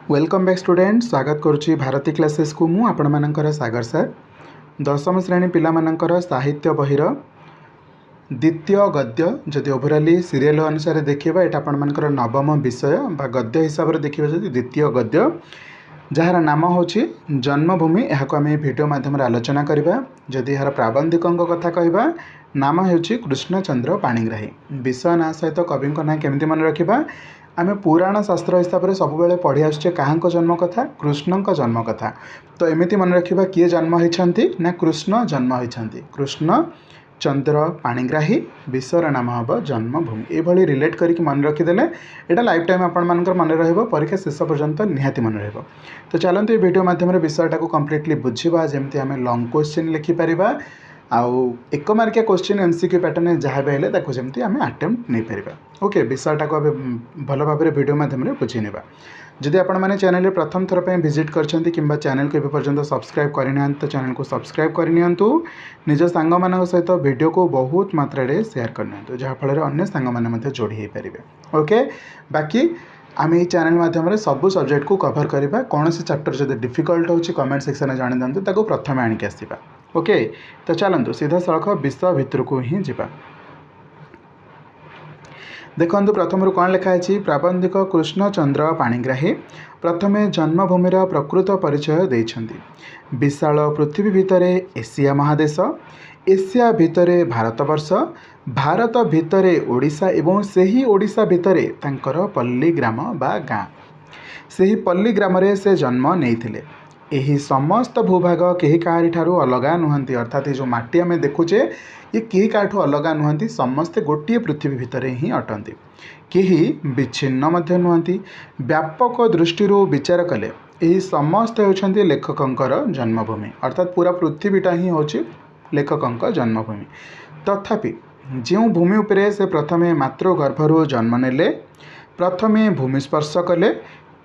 Welcome back student स्वागत करुच्ची Bharti classes को मु आपण मानकर सागर सर दशम श्रेणी पिला मानकर साहित्य बहिर द्वितीय गद्य जदि ओभराली सीरियल अनुसार देखा यहाँ आपण मानकर नवम विषय बा गद्य हिसाब से देखा जदि द्वितीय गद्य जार नाम हूँ जन्मभूमि यहाँ आम भिडियो माध्यम आलोचना करवा जदि यार प्राबंधिकों कथा कहवा नाम हूँ कृष्णचंद्र पाणिग्राही विषय ना सहित कवि ना केमती मन रखा आम पुराण शास्त्र हिसाब से सब पढ़ी आसुचे क्या जन्म कथा कृष्ण जन्म कथा तो एमती मन रखा किए जन्म होती ना कृष्ण जन्म होती कृष्ण चंद्र पाणिग्राही विषयर नाम हम जन्मभूमि ये रिलेट करके मन रखीदे यहाँ लाइफ टाइम आपण मानकर मन परीक्षा शेष पर्यंत निहाती मन रहा तो चलते वीडियो माध्यम विषयटा को कम्प्लीटली बुझा जमती आम लंग क्वेश्चन लिखिपर आउ एक मार्किया क्वेश्चन एमसीक्यू पैटर्न जहाँ भी है जमी आम आटेम्प्ट नहीं पार ओके विषयटा को भल भाव में वीडियो माध्यम बुझी नेबा जदि आपण मैंने चैनल प्रथम थर पर विजिट करछंती किंबा चैनल को पर्यंत सब्सक्राइब करना तो चैनल को सब्सक्राइब करनी निज सांग मान सहित वीडियो को बहुत मात्रा रे शेयर करनी जहाँफल अन्य सांग मैंने जोड़ी हो पारे ओके बाकी आम ये चैनल माध्यम सब सब्जेक्ट को कवर करवा कौन से चैप्टर जब डिफिकल्ट हो कमेंट सेक्शन में जानी दिखाँ ताको प्रथम आणिक आसवा ओके तो चलतु सीधा सड़क विषय भितर को ही जा देखु प्रथम कौन लिखाई प्राबंधिक कृष्णचंद्र पाणिग्राही प्रथमे जन्मभूमिर प्रकृत परिचय देइछन्ति विशाल पृथ्वी भितर एशिया महादेश एशिया भितर भारतवर्ष भारत भितर ओडिशा एवं सही ओडिशा भितर तांकर पल्ली ग्राम बा गाँ सही पल्ली ग्राम रे से जन्म नेइथिले यही समस्त भूभाग कहीं काहारी ठारू अलगा नुहंती अर्थात ये जो माटी आम देखुचे ये कहीं काठू अलगा नुहंती समस्ते गोटे पृथ्वी भितर ही अटंती कहीं विच्छिन्न मध्य नुहंती व्यापक दृष्टि विचार कले यही समस्त होती लेखकंकर जन्मभूमि अर्थात पूरा पृथ्वीटा ही हूँ लेखकंक जन्मभूमि तथापि जो भूमि उपरे से प्रथमे मातृगर्भरू जन्म नेले प्रथमे भूमिस्पर्श कले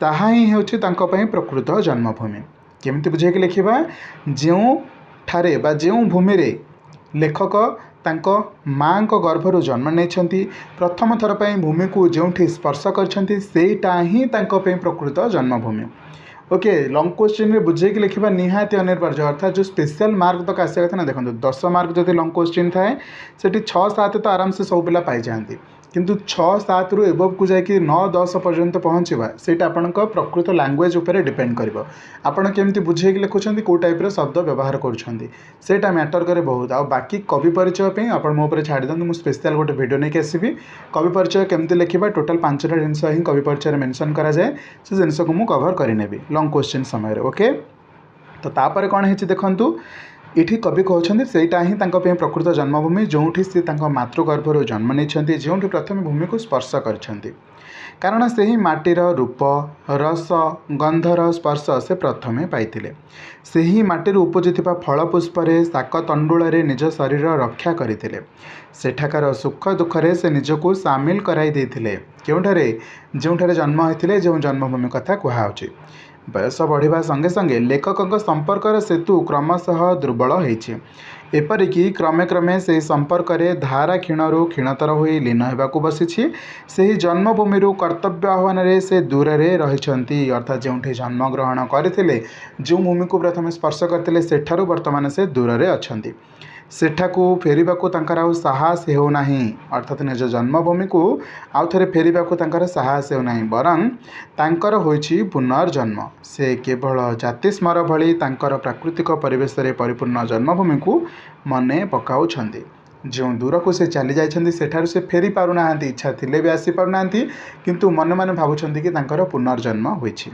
ताहा ही होची तांको पई प्रकृत जन्मभूमि केमती बुझेक लिखा जो ठारे बा जो भूमि रे लेखक तांको माँ को गर्भरू जन्म नहीं प्रथम थर पर भूमि को जो स्पर्श करटा ही प्रकृत जन्मभूमि ओके लंग क्वेश्चन रे बुझेक लिखा निहाती अनिवार्य अर्थात जो स्पेशल मार्क तक आसा कथा ना देखो 10 मार्क जब लंग क्वेश्चन थाए से 6-7 तो आराम से सब पिला पाई जाती किंतु 6-7 रु एबव को जाकि 9-10 पर्यंत पहुँचवा सेटा आपण प्रकृत लैंग्वेज उपर डिपेंड कर आपण केमती बुझेक लिखुंट कौ टाइप शब्द व्यवहार करा मैटर करे बहुत आ बाकी कवि परिचय पे आप मो छाड़ दिखाँ मुझे स्पेशल गोटे वीडियो नहीं आसबि कवि परिचय केमती लिखा टोटाल 5टा जिनस ही कवि परिचय मेंशन कराए से जिनस को मुझे कवर करेनेबी लंग क्वेश्चन समय ओके तो तापर कौन है देखु इठी कवि कहते सेटा ही प्रकृत जन्मभूमि जोठी सी मातृगर्भर जन्म नहीं जो प्रथम भूमि को स्पर्श करछन्ति कारण से ही माटीर रूप रस गंधर स्पर्श से प्रथमे पाइथिले से ही माटीर उपजिथिबा फल पुष्परे शाक तंडुल निज शरीर रक्षा करथिले सेठाकार सुख दुखरे से निजको सामिल कराई देथिले केउठारे जोठारे जन्म होइथिले जो जन्मभूमि कथा कुहाउछि बयस बढ़िबा संगे संगे लेखक संपर्कर सेतु क्रमशः दुर्बल होइछि एपरिकी क्रमे क्रमे से संपर्क में धारा क्षीणरू क्षीणतर हो लीन होगाकू बसी से जन्मभूमि कर्तव्य आह्वान से दूर रही अर्थात जो जन्म ग्रहण करते जो भूमि को प्रथम स्पर्श करते सेठारू वर्तमान से दूर रे अच्छंती सेठाकू फेरिबाकू तांकर आउ साहस हेउना अर्थात निज जन्मभूमि को आउ थे फेरिबाकू तांकर साहस हेउना बरं तांकर होइछि पुनर्जन्म से केवल जाति स्मर भली तांकर प्राकृतिक परिवेश रे परिपूर्ण जन्मभूमि को मने पकाउछन्ति जो दूर को से चली जाइछन्ति सेठारु से फेरी पारुना इच्छा थिले भी आसी पारुना किंतु मन मन भावुछन्ति कि तांकर पुनर्जन्म होइछि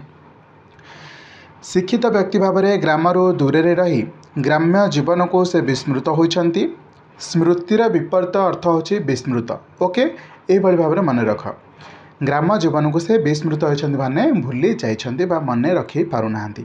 शिक्षित व्यक्ति भाव में ग्रामरू दूर रही ग्राम्य जीवन को से विस्मृत होइछन्ति स्मृतिर विपरीत अर्थ होछि विस्मृत ओके यही भाव में मन रख ग्राम जीवन को से विस्मृत होइछन्ति माने भूली जाइछन्ति बा मने रखी पारुनाहांती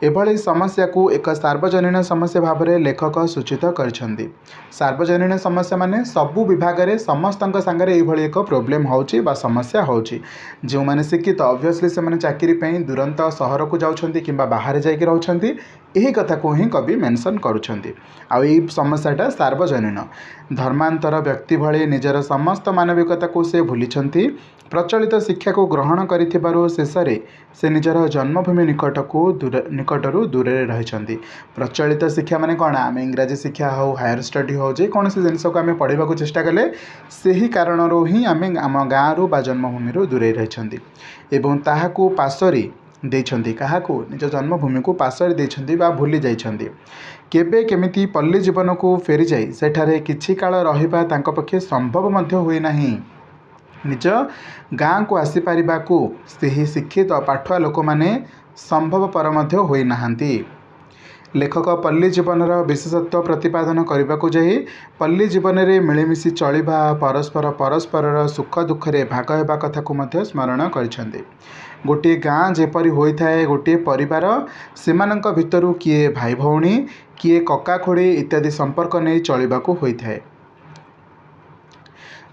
एभली समस्या को एक सार्वजनीन समस्या भाव में लेखक सूचित करछन्ति सार्वजनीन समस्या माने सबु विभाग रे समस्तक संगे एभली एक प्रोब्लेम होउछि बा समस्या होउछि जो माने शिक्षित ऑब्वियसली से माने चाकरी पे दुरंत सहर को जाउछन्ति किंबा बाहर जाइके रहउछन्ति यही कथा को ही कवि मेंशन करुछंती। आउ यही समस्याटा सार्वजनीन धर्मांतर व्यक्ति भली निजर समस्त मानविकता को से भूलिछंती। प्रचलित शिक्षा को ग्रहण करिथिबारु शेषरे से निजर जन्मभूमि निकटरू दूरे रहिछंती। प्रचलित शिक्षा माने कौन आम इंग्राजी शिक्षा हो हायर स्टडी हो जेकोसी जिनस को आम पढ़ा चेष्टा कले से कारण ही आम आम गाँव बा जन्मभूमि दूरे रहिछंती एवं ताहाकू पासरी देइछंती काहाकू निज जन्मभूमि को पासरी देइछंती बा भूली जाइछंती। केबे केमिति पल्ली जीवन को फेरी जाई सेठारे किछि काल रहिबा तांको पक्षे संभव मध्य हुई नाही। निज गाँ को आसी पारिबाकू सेही शिक्षित पाठुआ लोक माने संभवपर मध्य होई नाहांती। लेखक पल्ली जीवनर विशेषत्व प्रतिपादन करने जाई पल्ली जीवन में मिलमिशि चलिबा परस्पर सुख दुखे भाग होगा कथा को मध्य स्मरण करिसेंती। गोटे गाँ जेपरी होइथाए गोटे परिवार सेमानंक भितरु किए भाई भौणी किए कका खोड़ी इत्यादि संपर्क नहीं चलिबाकू होइथाए।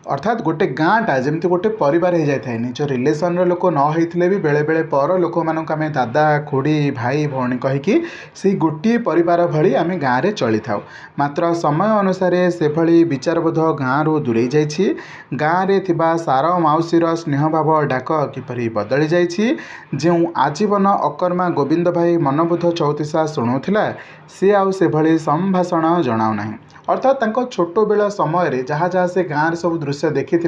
अर्थात गोटे गाँटा जमी गोटे परिवार हो जाए निज रिलेसन लोक न होते भी बेले बेले पर लोक मानक आम दादा खुड़ी भाई भौणी कहीकि से गोटे परिवार भली आम गाँव में चली था। मात्र समय अनुसार से भली विचारबोध गाँव दूरे जाइए। गाँव में थिबा सार माउसीर स्नेह भाव डाक किपरि बदली जाइए। जो आजीवन अकर्मा गोविंद भाई मनबोध चौतीसा शुणाउथिला सी आउ से भली संभाषण जनाऊना। अर्थात छोट बेला समय जहाँ जहाँ से गाँव सब दृश्य देखी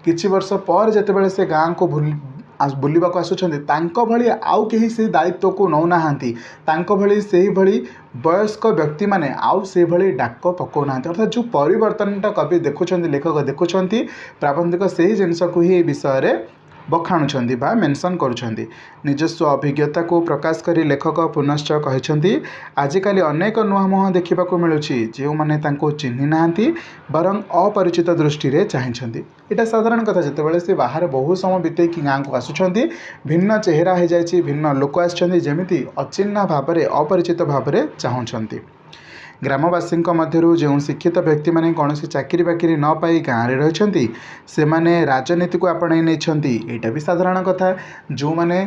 किछि वर्ष पर जेतेबेले से गाँव को बुलवाक आसुछंती तांको भली आउ केही से दायित्व को नौ नाहांती तांको भली सेही भली वयस्क व्यक्ति माने आउ से भली डाक पकाउ नाहांती। अर्थात जो परिवर्तनटा कवि देखुछंती लेखक देखुछंती प्राबंधिक सेही जिनस को ही विषय रे बखाणुछंती बा मेंशन करुछंती। निजस्व अभिज्ञता को प्रकाश करी लेखक पुनश्च कहिछंती आजिकाली अनेक नुआ मुह देखिबाकू मिलुछि जो माने तांको चिन्हि नाहांती बरं अपरिचित दृष्टि रे चाहिछंती। एटा साधारण कथा जेतेबेले से बाहर बहु समय बितेकी गाँ को आसुछंती भिन्न चेहरा हो जाइछि भिन्न लोक आछंती जेमिति अचिन्हा भाबरे अपरिचित भाबरे चाहुछंती। ग्रामवासी मध्यरु जो शिक्षित व्यक्ति माने कौन चाकरी बाकरी न पाई गाँव में रही से माने राजनीति को आपणाई नहीं एटा भी साधारण कथा। जो माने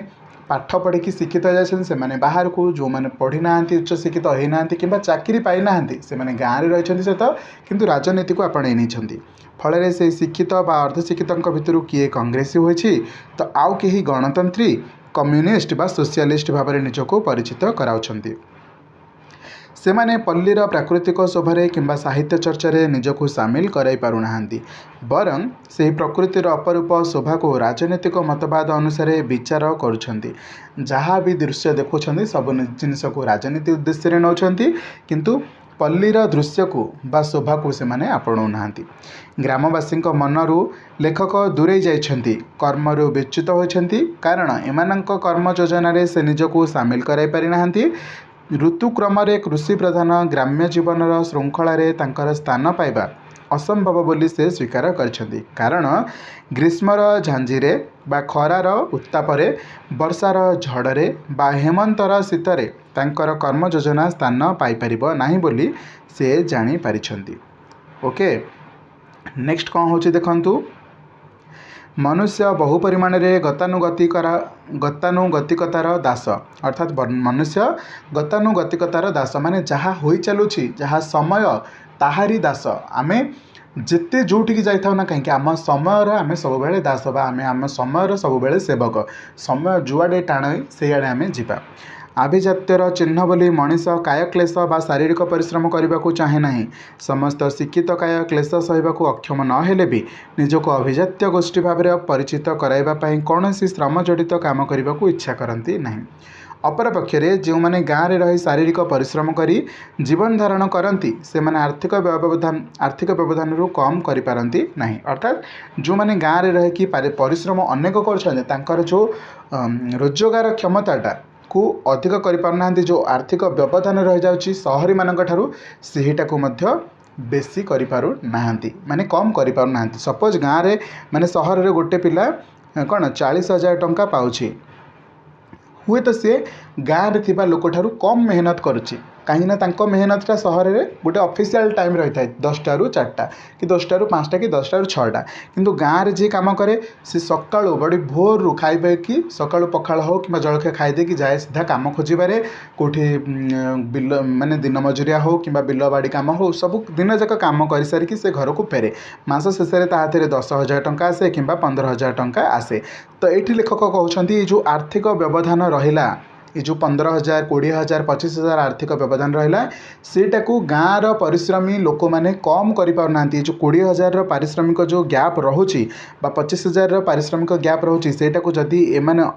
पाठ पढ़ी शिक्षित होते बाहर को जो मैंने पढ़ी ना उच्च शिक्षित होना कि चाकरी पाई ना से गाँव में रही सहित किंतु राजनीति को आपणाई नहीं फल से शिक्षित बा अर्धशिक्षित भितर किए कांग्रेसी होइछि तो आउ केही गणतंत्री कम्युनिस्ट बा सोशलिस्ट भाव में निजको परिचित कराउछंती। सेमाने पल्लीर प्राकृतिक शोभारे किंबा साहित्य चर्चारे निजको सामिल कराई पारुनाहांती बरं से प्रकृतिर अपरूप शोभा को राजनीतिक मतवाद अनुसार विचार करुछंती। जहाँ भी दृश्य देखुछंती सब जिनस को राजनीति उद्देश्य नौछंती किंतु पल्लीर दृश्य को बा शोभा को से माने आपणाउ नाहांती। ग्रामवासी मनरू लेखक दूरे जाइछंती कर्मरू विच्युत होइछंती कारण एमानंक कर्म योजना से निजको सामिल कराई पारि नाहांती। ऋतुक्रम कृषि प्रधान ग्राम्य जीवन श्रृंखलार स्थान पाइबा असंभव बोली से स्वीकार करछंती कारण ग्रीष्मर झांझीरे बा खरार उत्तापरे वर्षार झड़े बा हेमंतर शीतरे तांकर कर्म योजना स्थान पाई परिबो नाही बोली से जानी पारिछंती। ओके नेक्स्ट कौन होची देखंतु मनुष्य बहु परिमाण में गतानुगतिकतार दास अर्थात मनुष्य गतानुगतिकतार दास माने जहाँ हो चलुछि जहाँ समय ताहारी दास आमे जिते जोटिकी जाइथाउ ना कहीं आम समय आम सब दास बा आम समय सब सेवक समय जुआड़े टाण से आड़े आम जीवा। आभिजात्यर चिन्ह बोली मनीष काय क्लेश बा शारीरिक परिश्रम करने को चाहे नहीं। समस्त शिक्षित काय क्लेश सहवाक अक्षम न हेले भी निजक अभिजात्य गोष्ठी भाव में परिचित कराइबापी कौन श्रम जड़ित काम करने को इच्छा करती नहीं। अपरपक्षे जो मैंने गाँव में रही शारीरिक परिश्रम करी जीवन धारण करती से आर्थिक व्यवधान कम करिपारंती नहीं। अर्थात जो मैंने गाँव में रही परिश्रम अनेक कर जो रोजगार क्षमताटा को अधिक करिपारना जो आर्थिक व्यवधान रही जाउछि शहरी मानक ठारू सेहिटा को मध्य बेसी करिपारु नाहांती माने कम करिपारु नाहांती। सपोज गाँव में माने सहर रे गोटे पिला कौन 40,000 टंका पाउछि हुए तो सी गाँव में थिबा लोक ठारू कम मेहनत करुछि कहीं मेहनतटा सहर में गोटे ऑफिशियल टाइम रही है 10टा ରୁ 4टा कि 10टा ରୁ 5टा कि 10टा ରୁ 6टा किंतु गाँव में जी कम कै सी सका बड़ी भोर रू खाई कि सका पखाड़ हो कि जलखिया खाईदे कि जाए सीधा कम खोजबार कौटी बिल माने दिन मजुरिया हो कि बिल बाड़ी कम हो सब दिन जाक कम कर सारिकी से घर को फेरे मास शेष में ताथे 10,000 टंका आसे कि 15,000 टंका आसे। तो ये लेखक कहते जो आर्थिक व्यवधान रहा ये जो 15,000 20,000 25,000 आर्थिक व्यवधान रहा सेटा को गाँव परिश्रमी लोक मैंने कम करना जो 20,000 पारिश्रमिक जो गैप रोचे 25,000 पारिश्रमिक गैप रोचे सेटा को जदि एमाने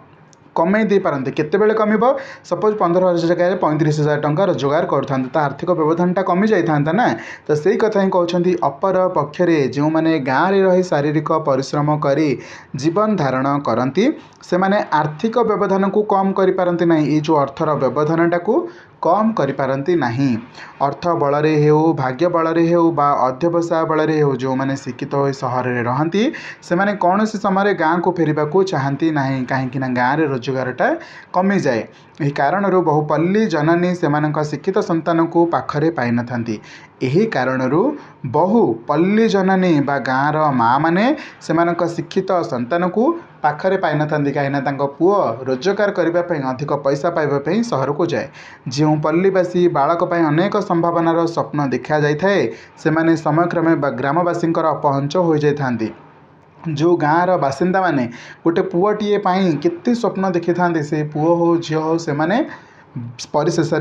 कमे दे पारते केतेबेले कमिबो सपोज 15,000 जगह 35,000 टंका रोजगार करता तो आर्थिक व्यवधानटा कमी जाता ना। तो सही कथा ही कहते अपर पक्षरे जो मैंने गाँव में रही शारीरिक परिश्रम करी जीवन धारण करती से माने आर्थिक व्यवधान को कम कर पारती ना ये जो अर्थर व्यवधानटा को कम कर पारती नहीं। अर्थ बल हो भाग्य बल हो बा अध्यवसाय बल हो जो मैंने शिक्षित हो सहर में रहती से माने कौन सी समय गाँव को फेरवा को चाहती ना कहीं गाँव में रोजगारटा कमी जाए। यही कारण बहु पल्ली जननी से शिक्षित संतान को पाखरे पाई न थांती। यही कारण बहु पल्ली जननी बा गाँव माँ मैंने से शिक्षित संतान को पाखरे पाई न थांती कहीं पुओ रोजगार करने अधिक पैसा पाइबापी सहर को जाए। जो पल्लीवासी बालक अनेक संभावनार स्वप्न देखा जाए से माने समयक्रमे ग्रामवासी अपहंच हो जाती। जो गाँव बासिंदा माने गोटे पुओटीए केते स्वप्न देखी था से पुओ हो झील हो से माने परिशेष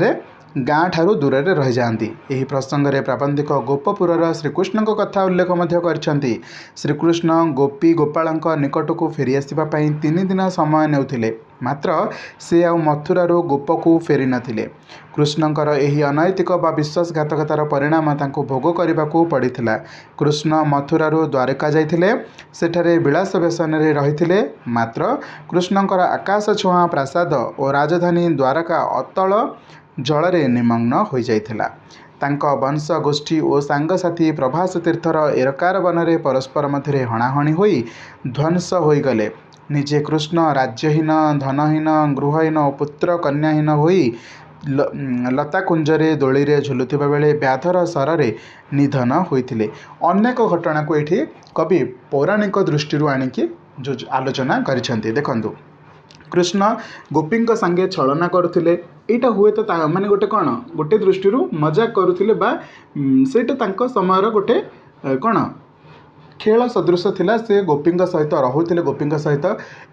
गाँ ठारू दूर रही जाती। यही प्रसंग में प्राबंधिक गोपपुर श्रीकृष्ण कथा उल्लेख करछंती। श्रीकृष्ण गोपी गोपाल निकट को फेरी आसवाई 3 दिन समय नेउथिले मात्र से आ मथुरारू गोप को फेरी नथिले। कृष्णकर यही अनैतिक बा विश्वासघातकतार परिणाम तांको भोग करने को पड़ता। कृष्ण मथुरारू द्वारका जाइथिले सेठारे विलास व्यसन रही मात्र कृष्णकर आकाश छुआ प्रासाद और राजधानी द्वारका अतल जलरे निमग्न हो जाइथिला। तांको वंश गोष्ठी और सांगसाथी प्रभास तीर्थर एरकार बनरे परस्पर मध्य हणाहणी होई ध्वंस हो गले। निजे कृष्ण राज्यहीन धनहीन गृहहीन और पुत्र कन्याहीन होई लताकुंजरे दोली झुलुवा बेले व्याधर सर निधन होते। अनेक घटना को ये कवि पौराणिक दृष्टि आणिकी जो आलोचना करिसेंती। देखंतु कृष्ण गोपी संगे छलना करुले यहाँ हुए तो माने गोटे कौन गोटे दृष्टि मजाक करुले से समय गोटे कौन खेल सदृश थिला से गोपी सहित रोते गोपी सहित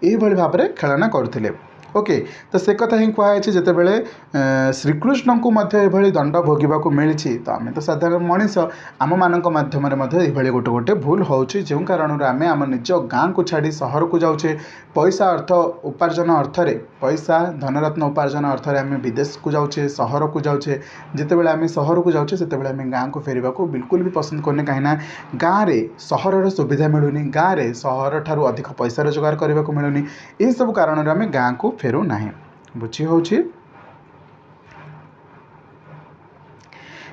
यही भाव में खेलना करुले। ओके तो से कथा ही कहुई जितेबले श्रीकृष्ण को ये दंड भोगवा को मिली तो आम तो साधारण मनीष आम मान मध्यम ये गोटे गोटे भूल हो जो कारण आम आम निज गाँ को छाड़ी सहर को जाऊे पैसा अर्थ उपार्जन अर्थरे पैसा धनरत्न उपार्जन अर्थरे आम विदेश को जाऊे सहर को जाऊे जितेबाला आम सहर को जाऊे से आम गाँ को फेरवा को बिल्कुल भी पसंद करने कहीं गाँव में सहर सुविधा मिलूनी गाँव में सहर ठारू अधिक पैसा रोजगार करने को मिलूनी यही सब कारण आम गाँ को फेरू ना बुझी हो।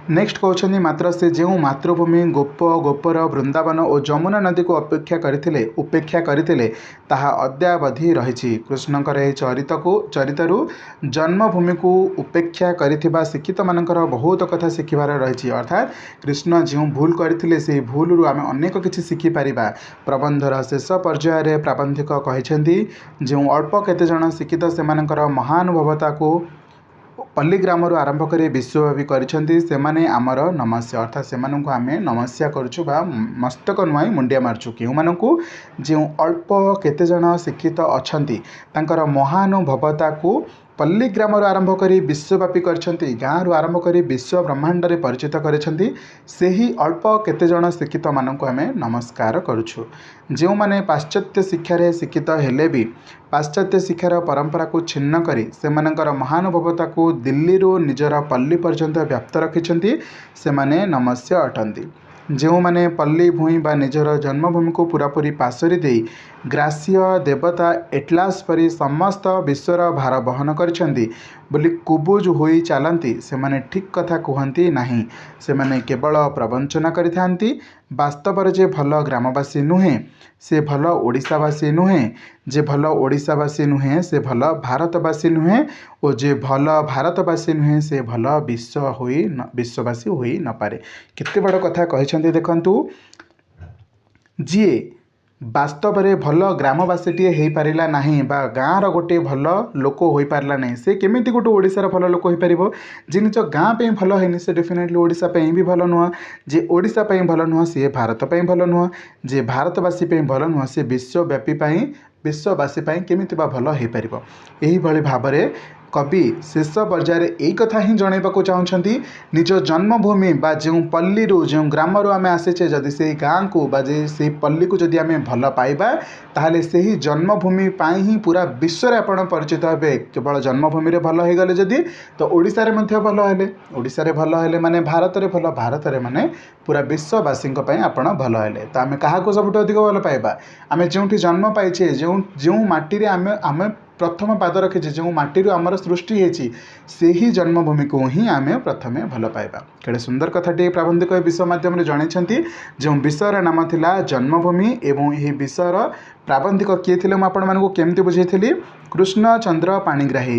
नेक्स्ट कहते मात्र से जो मातृभूमि गोप गोपर वृंदावन और जमुना नदी को उपेक्षा करते ताहा अद्यावधि रही। कृष्णकर चरितरू जन्मभूमि को उपेक्षा करिथिबा शिक्षित मानकर बहुत कथा शिखिबार रही। अर्थात कृष्ण जो भूल करथिले से भूल रु आम अनेक किछि शिखि पारिबा। प्रबंधर शेष पर्यायर प्राबंधिक कहिसेंती जो अल्प केते जण शिक्षित से मानकर महानुभवता को पल्लीग्राम आरंभ कर विश्वव्यापी करने आमर नमस्या अर्थात से आम नमस्या करुचु बा मस्तक नुआई मुंडिया मार्चु क्यों जो अल्प केते जण शिक्षित अछंती तांकर महानुभवता को पल्लीग्राम आरंभ कर विश्वव्यापी करछंती गाँव आरंभ कर विश्व ब्रह्मांड में परिचित करछंती सेही अल्प केते जण शिक्षित मानक आम नमस्कार करुछु। जो माने पाश्चात्य शिक्षार शिक्षित हेले भी पाश्चात्य शिक्षार परंपरा को छिन्न करी से मानकर महानुभवता को दिल्ली रो निजर पल्ली पर्यंत व्याप्त रखिछंती से माने नमस्य अटंती। जो माने पल्ली भूई बा निजर जन्मभूमि को पूरापूरी पासरी दे ग्रास्य देवता एटलास परी समस्त विश्वर भार बहन करछंती बोली कुबुज होई चालंती से माने ठीक कथा कहती नहीं से माने केवल प्रवंचना करिथांती ବାସ୍ତବରେ ଯେ ଭଲ ଗ୍ରାମବାସୀ ନୁହେଁ ସେ ଭଲ ଓଡ଼ିଶାବାସୀ ନୁହେଁ, ଯେ ଭଲ ଓଡ଼ିଶାବାସୀ ନୁହେଁ ସେ ଭଲ ଭାରତବାସୀ ନୁହେଁ, ଓ ଯେ ଭଲ ଭାରତବାସୀ ନୁହେଁ ସେ ଭଲ ବିଶ୍ୱବାସୀ ହୋଇ ନପାରେ। କେତେ ବଡ଼ କଥା କହିଛନ୍ତି ଦେଖନ୍ତୁ। ଯିଏ ବାସ୍ତବରେ ଭଲ ଗ୍ରାମବାସୀଟିଏ ହେଇପାରିଲା ନାହିଁ ବା ଗାଁର ଗୋଟିଏ ଭଲ ଲୋକ ହୋଇପାରିଲା ନାହିଁ, ସେ କେମିତି ଗୋଟେ ଓଡ଼ିଶାର ଭଲ ଲୋକ ହୋଇପାରିବ? ଯେ ନିଜ ଗାଁ ପାଇଁ ଭଲ ହେଇନି ସେ ଡେଫିନେଟଲି ଓଡ଼ିଶା ପାଇଁ ବି ଭଲ ନୁହଁ। ଯେ ଓଡ଼ିଶା ପାଇଁ ଭଲ ନୁହଁ ସିଏ ଭାରତ ପାଇଁ ଭଲ ନୁହଁ। ଯେ ଭାରତବାସୀ ପାଇଁ ଭଲ ନୁହଁ ସେ ବିଶ୍ୱବାସୀ ପାଇଁ କେମିତି ବା ଭଲ ହେଇପାରିବ? ଏହିଭଳି ଭାବରେ କବି ଶେଷ ପର୍ଯ୍ୟାୟରେ ଏଇ କଥା ହିଁ ଜଣାଇବାକୁ ଚାହୁଁଛନ୍ତି। ନିଜ ଜନ୍ମଭୂମି ବା ଯେଉଁ ପଲ୍ଲୀରୁ ଯେଉଁ ଗ୍ରାମରୁ ଆମେ ଆସିଛେ, ଯଦି ସେଇ ଗାଁକୁ ବା ସେଇ ପଲ୍ଲୀକୁ ଯଦି ଆମେ ଭଲ ପାଇବା ତାହେଲେ ସେହି ଜନ୍ମଭୂମି ପାଇଁ ହିଁ ପୁରା ବିଶ୍ୱରେ ଆପଣ ପରିଚିତ ହେବେ। କେବଳ ଜନ୍ମଭୂମିରେ ଭଲ ହେଇଗଲେ ଯଦି ତ ଓଡ଼ିଶାରେ ମଧ୍ୟ ଭଲ ହେଲେ, ଓଡ଼ିଶାରେ ଭଲ ହେଲେ ମାନେ ଭାରତରେ ଭଲ, ଭାରତରେ ମାନେ ପୁରା ବିଶ୍ୱବାସୀଙ୍କ ପାଇଁ ଆପଣ ଭଲ ହେଲେ। ତ ଆମେ କାହାକୁ ସବୁଠୁ ଅଧିକ ଭଲ ପାଇବା? ଆମେ ଯେଉଁଠି ଜନ୍ମ ପାଇଛେ, ଯେଉଁ ମାଟିରେ ଆମେ ପ୍ରଥମ ପାଦ ରଖିଛେ, ଯେଉଁ ମାଟିରୁ ଆମର ସୃଷ୍ଟି ହେଇଛି, ସେହି ଜନ୍ମଭୂମିକୁ ହିଁ ଆମେ ପ୍ରଥମେ ଭଲ ପାଇବା। କେଡ଼େ ସୁନ୍ଦର କଥାଟିଏ ପ୍ରାବନ୍ଧିକ ଏ ବିଷୟ ମାଧ୍ୟମରେ ଜଣାଇଛନ୍ତି। ଯେଉଁ ବିଷୟର ନାମ ଥିଲା ଜନ୍ମଭୂମି ଏବଂ ଏହି ବିଷୟର ପ୍ରାବନ୍ଧିକ କିଏ ଥିଲେ ମୁଁ ଆପଣମାନଙ୍କୁ କେମିତି ବୁଝେଇଥିଲି? କୃଷ୍ଣଚନ୍ଦ୍ର ପାଣିଗ୍ରାହୀ।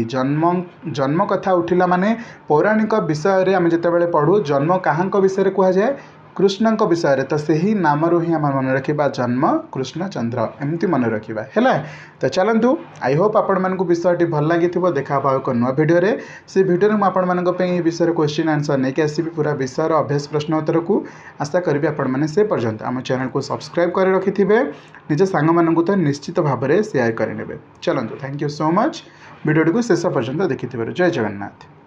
ଜନ୍ମ କଥା ଉଠିଲା ମାନେ ପୌରାଣିକ ବିଷୟରେ ଆମେ ଯେତେବେଳେ ପଢ଼ୁ ଜନ୍ମ କାହାଙ୍କ ବିଷୟରେ କୁହାଯାଏ? କୃଷ୍ଣଙ୍କ ବିଷୟରେ। ତ ସେହି ନାମରୁ ହିଁ ଆମେ ମନେ ରଖିବା ଜନ୍ମ କୃଷ୍ଣଚନ୍ଦ୍ର, ଏମିତି ମନେ ରଖିବା ହେଲା। ତ ଚାଲନ୍ତୁ, ଆଇ ହୋପ୍ ଆପଣମାନଙ୍କୁ ବିଷୟଟି ଭଲ ଲାଗିଥିବ। ଦେଖା ହେବା ଏକ ନୂଆ ଭିଡ଼ିଓରେ। ସେ ଭିଡ଼ିଓରେ ମୁଁ ଆପଣମାନଙ୍କ ପାଇଁ ଏହି ବିଷୟରେ କ୍ୱେଶ୍ଚିନ୍ ଆନ୍ସର୍ ନେଇକି ଆସିବି, ପୁରା ବିଷୟର ଅଭ୍ୟାସ ପ୍ରଶ୍ନ ଉତ୍ତରକୁ। ଆଶା କରିବି ଆପଣମାନେ ସେ ପର୍ଯ୍ୟନ୍ତ ଆମ ଚ୍ୟାନେଲକୁ ସବସ୍କ୍ରାଇବ୍ କରି ରଖିଥିବେ, ନିଜ ସାଙ୍ଗମାନଙ୍କୁ ତ ନିଶ୍ଚିତ ଭାବରେ ସେୟାର କରିନେବେ। ଚାଲନ୍ତୁ, ଥ୍ୟାଙ୍କ ୟୁ ସୋ ମଚ୍ ଭିଡ଼ିଓଟିକୁ ଶେଷ ପର୍ଯ୍ୟନ୍ତ ଦେଖିଥିବାରୁ। ଜୟ ଜଗନ୍ନାଥ।